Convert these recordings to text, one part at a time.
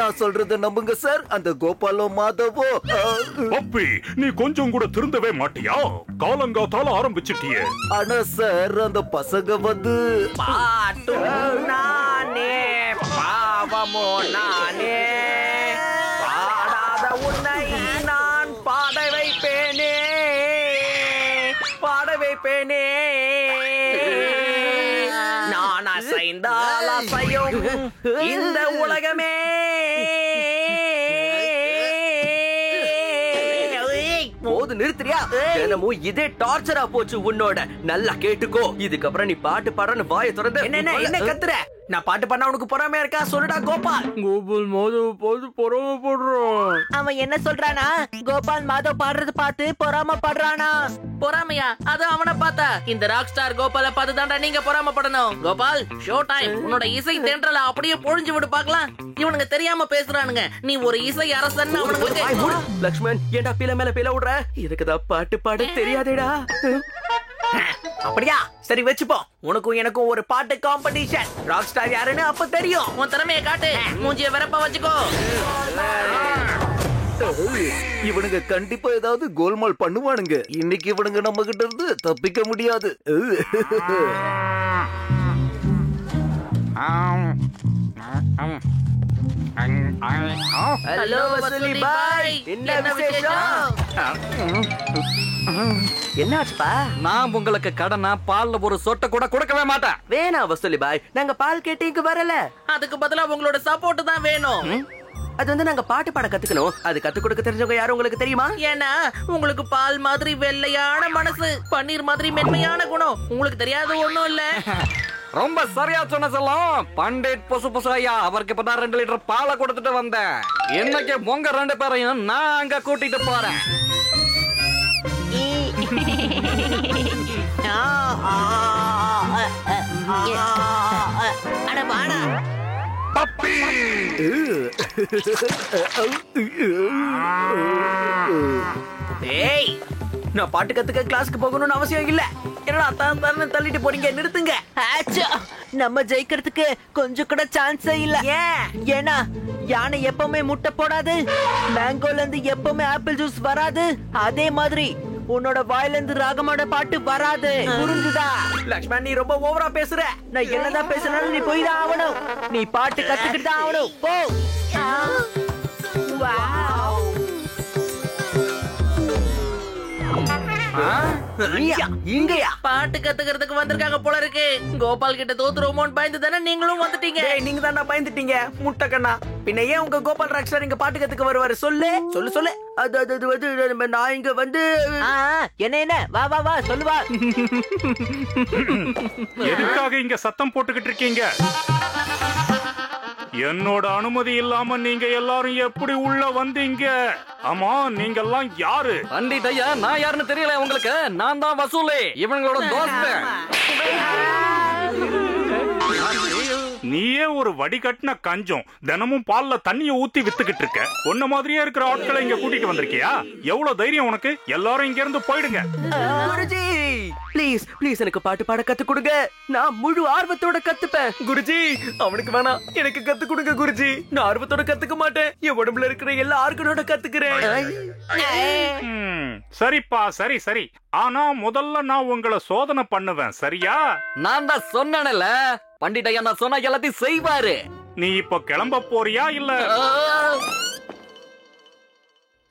நான் சொல்றத நம்புங்க சார். அந்த கோபாலோ மாதவோ பப்பி, நீ கொஞ்சம் கூட திருந்தவே மாட்டியா? காலங்காத்தால ஆரம்பிச்சிட்டியே. ஆனா சார் அந்த பசங்க வந்து பாட்டு நானே பாவமோ நானே, பாடாத உன்னை நான் பாட வைப்பேனே, பாட வைப்பேனே. நான் அசைந்தால் அசையும் இந்த உலகமே. போது நிறுத்துறியா? தினமும் இதே டார்ச்சரா போச்சு உன்னோட. நல்லா கேட்டுக்கோ, இதுக்கப்புறம் நீ பாட்டு பாடுறன்னு வாயை திறந்து. என்ன கத்துற? நான் பாட்டு பண்ண உனக்கு பொறாமையா இருக்கா? சொல்லுடா கோபால். கோபால் மாதவ பார்த்து பொறாமப்படுறான். அவன் என்ன சொல்றானா? கோபால் மாதவ் பாடுறது பார்த்து பொறாம படுறானா? பொறாமையா? அது அவனை பார்த்தா. இந்த ராக் ஸ்டார் கோபால பார்த்து தாண்டா நீங்க பொறாமப்படணும். Gopal, show time. உன்னோட இசை தென்றல அப்படியே பொழிஞ்சு விட்டு பார்க்கலாம். இவனுங்க தெரியாம பேசுறானுங்க. நீ ஒரு இசை அரசன் அவனுக்கு. லக்ஷ்மண், ஏண்டா பில மேல பில விடுற? இதுக்குதான் பாட்டு பாட தெரியாதேடா. அப்படியா? சரி வச்சுப்போ. உனக்கும் எனக்கும் ஒரு பாட்டு காம்படிஷன். ராக் ஸ்டார் யாருன்னு அப்ப தெரியும். உன் திறமைய காட்டு. மூஞ்சிய வெறப்பா வச்சுக்கோ. இவனுங்க கண்டிப்பா ஏதாவது கோல்மால் பண்ணுவானுங்க. இன்னைக்கு இவனுங்க நம்ம கிட்ட இருந்து தப்பிக்க முடியாது. ஹலோ வசூலி பாய், என்ன விசேஷம்? என்னாச்சுப்பா? நான் உங்களுக்கு கடனா பால்ல ஒரு சொட்டை கூட கொடுக்கவே மாட்டேன். வேணாம் வசூலி பாய், நாங்க பால் கேட்டு இங்க வரல. அதுக்கு பதிலா உங்களோட சப்போர்ட் தான் வேணும். அது வந்து நாங்க பாட்டு பாட கத்துக்கணும். அது கத்து கொடுக்க தெரிஞ்சவங்க யாரும் உங்களுக்கு தெரியுமா? ஏன்னா உங்களுக்கு பால் மாதிரி வெள்ளையான மனசு, பன்னீர் மாதிரி மென்மையான குணம். உங்களுக்கு தெரியாது ஒண்ணும் இல்ல. ரொம்ப சரியா சொன்ன செல்லம். பண்டிட் பொசு பொசு ஐயா அவருக்கு இப்ப 2 லிட்டர் பாலை கொடுத்துட்டு வந்தேன். இன்னைக்கு உங்க 2 பேரையும் நான் அங்க கூட்டிட்டு போறேன். அட வாடா பப்பி, ஏய், நான் பாட்டு கத்துக்க கிளாஸ்க்கு போகணும்னு அவசியம் இல்ல. என்னடா தான் தள்ளிட்டு போறீங்க? நிறுத்துங்க. நம்ம ஜெயிக்கிறதுக்கு கொஞ்சம் கூட சான்ஸே இல்ல. ஏன்? ஏன்னா யானை எப்பவுமே முட்டை போடாது, மேங்கோல இருந்து எப்பவுமே ஆப்பிள் ஜூஸ் வராது. அதே மாதிரி உன்னோட வாயில இருந்து ராகமோட பாட்டு வராது. புரிஞ்சுதா? லக்ஷ்மண், நீ ரொம்ப ஓவரா பேசுற. நான் என்னதான் பேசினாலும் நீ போய் தான் ஆகணும். நீ பாட்டு கத்துக்கிட்டு தான் ஆகணும். போ. இங்கயா? பாட்டு கத்துக்கிறதுக்கு வந்திருக்காங்க போல இருக்கு. கோபால் கிட்ட தோத்துருவோமோன்னு பயந்து தானே நீங்களும் வந்துட்டீங்க. நீங்க தானே பயந்துட்டீங்க முட்டை கண்ணா. பின்ன ஏன் உங்க கோபால் ராக் ஸ்டார் இங்க பாட்டு கத்துக்க வருவாரு? சொல்லு சொல்லு சொல்லு. அது வந்து நான் இங்க வந்து என்ன வா வா வா சொல்லுவா. எதுக்காக இங்க சத்தம் போட்டுக்கிட்டு இருக்கீங்க? என்னோட அனுமதி இல்லாம நீங்க எல்லாரும் எப்படி உள்ள வந்தீங்க? ஆமா, நீங்க எல்லாம் யாரு? பண்டிட் ஐயா, நான் யாருன்னு தெரியல உங்களுக்கு. நான் தான் வசூலி, இவங்களோட தோஸ்து. நீயே ஒரு வடிகட்டின கஞ்சம். தினமும் பால்ல தண்ணிய ஊத்தி வித்துக்கிட்டு இருக்க. உன்ன மாதிரியே இருக்கிற ஆட்களை இங்க கூட்டிட்டு வந்திருக்கியா? எவ்வளவு தைரியம் உனக்கு? எல்லாரும் இங்க இருந்து போயிடுங்க. குருஜி, ப்ளீஸ் ப்ளீஸ் எனக்கு பாட்டு பாட கத்து கொடுங்க. நான் முழு ஆர்வத்தோட கத்துப்பேன். குருஜி, அவனுக்கு வேணாம், எனக்கு கத்து கொடுங்க குருஜி. நான் ஆர்வத்தோட கத்துக்க மாட்டேன். என் உடம்புல இருக்கிற எல்லா ஆர்கனோட கத்துக்கிறேன். சரிப்பா, சரி சரி. ஆனா முதல்ல நான் உங்களை சோதனை பண்ணுவேன், சரியா? நான் தான் சொன்னேன்ல, பண்டிட் ஐயா நான் சொன்ன எல்லாத்தையும் செய்வாரு. நீ இப்ப கிளம்ப போறியா இல்ல?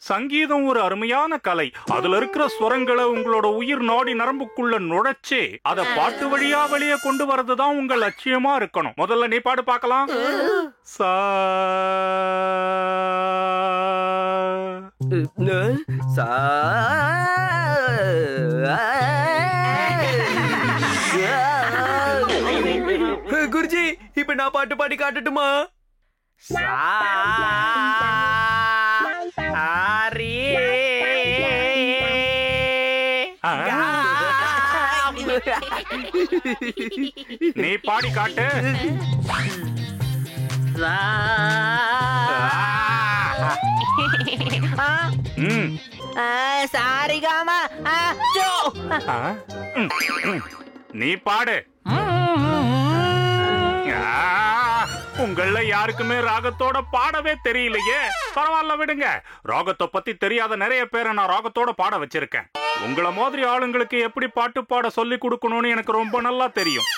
சங்கீதம் ஒரு அருமையான கலை. அதுல இருக்கிற ஸ்வரங்களை உங்களோட உயிர் நாடி நரம்புக்குள்ள நுழைச்சு அத பாட்டு வழியா வெளியே கொண்டு வரதுதான் உங்க லட்சியமா இருக்கணும். முதல்ல நீ பாடு பார்க்கலாம். சா குருஜி, இப்ப நான் பாட்டு பாடி காட்டட்டுமா? நீ பாடி காட்டு. சாரிகாமா. நீ பாடு. உங்கள யாருக்குமே ராகத்தோட பாடவே தெரியலையே. பரவாயில்ல விடுங்க. ராகத்தை பத்தி தெரியாத நிறைய பேரை நான் ராகத்தோட பாட வச்சிருக்கேன். உங்கள மாதிரி ஆளுங்களுக்கு எப்படி பாட்டு பாட சொல்லி கொடுக்கணும்னு எனக்கு ரொம்ப நல்லா தெரியும்.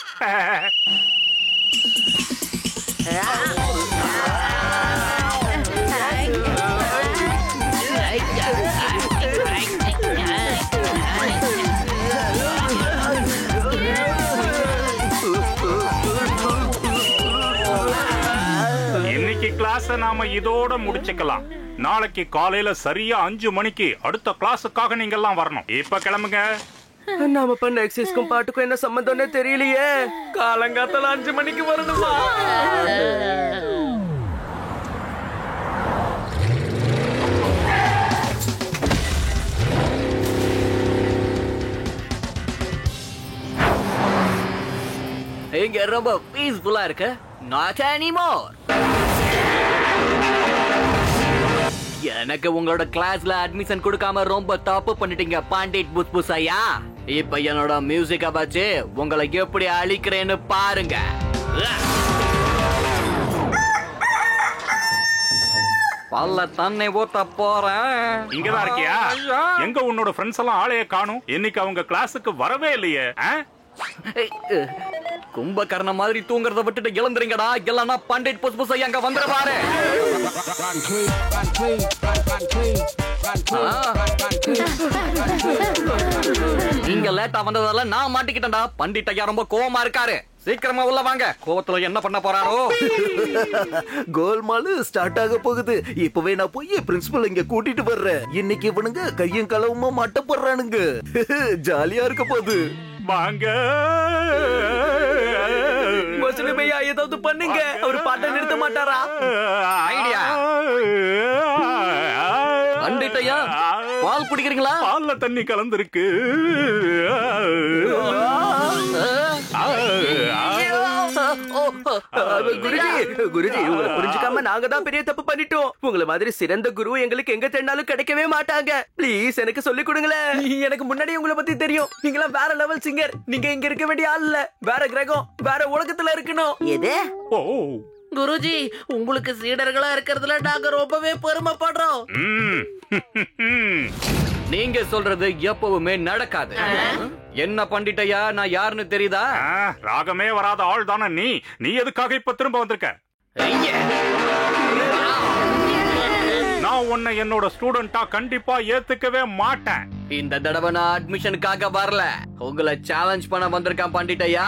இன்னைக்கு கிளாஸ் நாம இதோட முடிச்சுக்கலாம். நாளைக்கு காலையில சரியா 5 மணிக்கு அடுத்த கிளாஸுக்காக நீங்க எல்லாம் வரணும். இப்ப கிளம்புங்க. நாம பண்ண எக்ஸசைஸ்க்கும் பாட்டுக்கும் என்ன சம்பந்தம்னே தெரியலையே. காலங்காத்தால 5 மணிக்கு வரணுமா? இங்க ரொம்ப பீஸ்ஃபுல்லா இருக்கு. Not anymore. எனக்கு உங்களோட கிளாஸ்ல அட்மிஷன் கொடுக்காம ரொம்ப தப்பு பண்ணிட்டீங்க பண்டிட் புஸ்புசையா. இப்ப என்னோட மியூசிக்க வச்சு உங்களை எப்படி அழிக்கிறேன்னு பாருங்க. பல்ல தன்னை ஊத்த போறேன். இங்கதான் இருக்கியா? எங்க உன்னோட ஃப்ரெண்ட்ஸ் எல்லாம் ஆளைய காணும். இன்னைக்கு அவங்க கிளாஸுக்கு வரவே இல்லையே. கும்பகர்ண மாதிரி தூங்குறத விட்டுட்டு இழந்துறீங்கடா. இல்லன்னா பண்டிட் புஸ்புசையா அங்க வந்துட பாரு. நீங்க லேட்டா வந்ததால நான் மாட்டிக்கிட்டேன்டா. பண்டிட் ஐயா ரொம்ப கோவமா இருக்காரு. சீக்கிரமா உள்ள வாங்க. கோவத்துல என்ன பண்ண போறாரோ? கோல்மால் ஸ்டார்ட் ஆக போகுது. இப்பவே நான் போய் பிரின்சிபல் இங்க கூட்டிட்டு வர்றேன். இன்னைக்கு இவனுங்க கையும் களவுமா மாட்ட போறானுங்க. ஜாலியா இருக்க போகுது. வாங்க. மசலுமையா ஏதாவது பண்ணுங்க. அவர் பாட்டை நிறுத்த மாட்டாரா? ஐடியா. பண்டிட் ஐயா பால் குடிக்கிறீங்களா? பால்ல தண்ணி கலந்துருக்கு. குருஜி உங்களை புரிஞ்சுக்காம நாங்க தான் பெரிய தப்பு பண்ணிட்டோம். உங்களை மாதிரி சிறந்த குரு எங்களுக்கு எங்க தேடினாலும் கிடைக்கவே மாட்டாங்க. ப்ளீஸ் எனக்கு சொல்லி கொடுங்களேன். எனக்கு முன்னாடி உங்களை பத்தி தெரியும். நீங்களா வேற லெவல் சிங்கர். நீங்க இங்க இருக்க வேண்டிய ஆள் இல்ல. வேற கிரகம் வேற உலகத்துல இருக்கணும். எது? ஓ குருஜி, உங்களுக்கு சீடர்களா இருக்கிறதுல நாங்க ரொம்பவே பெருமைப்படுறோம். நீங்க சொல்றது எப்பவுமே நடக்காது. என்ன பண்டிட்டையா, நான் யாருன்னு தெரியுதா? ராகமே வராத ஆள் தானே நீ. நீ எதுக்காக இப்ப திரும்ப வந்திருக்க? நான் உன்னை என்னோட ஸ்டூடெண்டா கண்டிப்பா ஏத்துக்கவே மாட்டேன். இந்த தடவை நான் அட்மிஷனுக்காக வரல, உங்களை சேலஞ்ச் பண்ண வந்திருக்கேன் பண்டிட்டையா.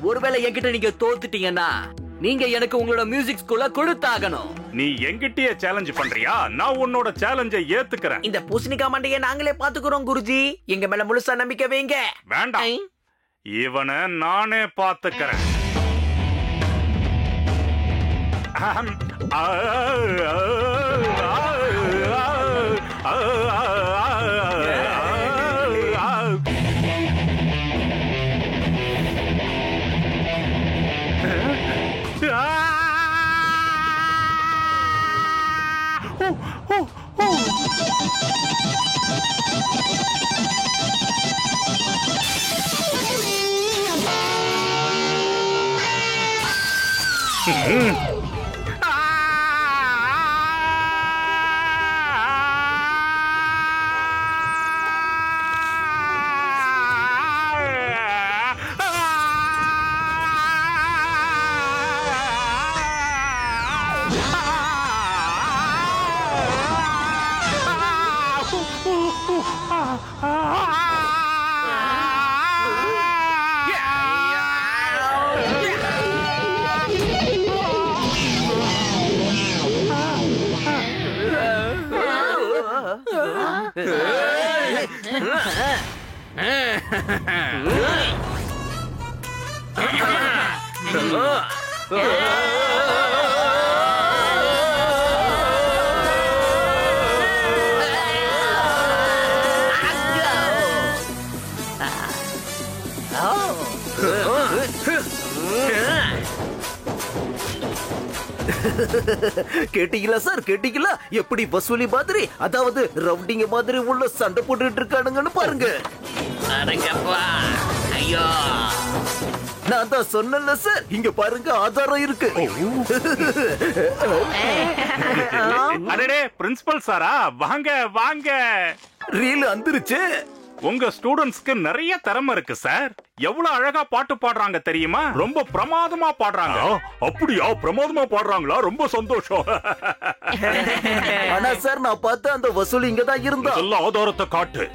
ஒருவேளை என்கிட்ட நீங்க தோத்துட்டீங்கன்னா நீங்க எனக்கு உங்களோட மியூசிக் ஸ்கூல்ல கொடுத்தாகணும். நீ என்கிட்டயே சேலஞ்ச் பண்றியா? நான் உன்னோட சேலஞ்சை ஏத்துக்கிறேன். இந்த பூசணிக்கா மண்டையை நாங்களே பாத்துக்கிறோம் குருஜி. எங்க மேல முழுசா நம்பிக்கை வைங்க. வேண்டாம், இவனை நானே பாத்துக்கிறேன். கேட்டீங்களா சார், கேட்டீங்களா? எப்படி வசூலி மாதிரி, அதாவது ரவுண்டிங் மாதிரி உள்ள சண்டை போட்டுட்டு இருக்கானுங்கன்னு பாருங்க. ஐயோ நான் தான் சொன்னேன்ல சார், இங்க பாருங்க ஆதாரம் இருக்கு. அடடே பிரின்சிபல் சாரா, வாங்க வாங்க. ரீல் வந்துருச்சு. உங்க ஸ்டூடண்ட்ஸ்க்கு நிறைய திறமை இருக்கு சார். எவ்வளவு அழகா பாட்டு பாடுறாங்க தெரியுமா? ரொம்ப பிரமாதமா பாடுறாங்க. அப்படியா? பிரமாதமா பாடுறாங்களா? ரொம்ப சந்தோஷம். ஆனா சார், நான் பார்த்த அந்த வசூல் இங்க தான் இருந்தா. எல்லா ஆதாரத்தை காட்டு.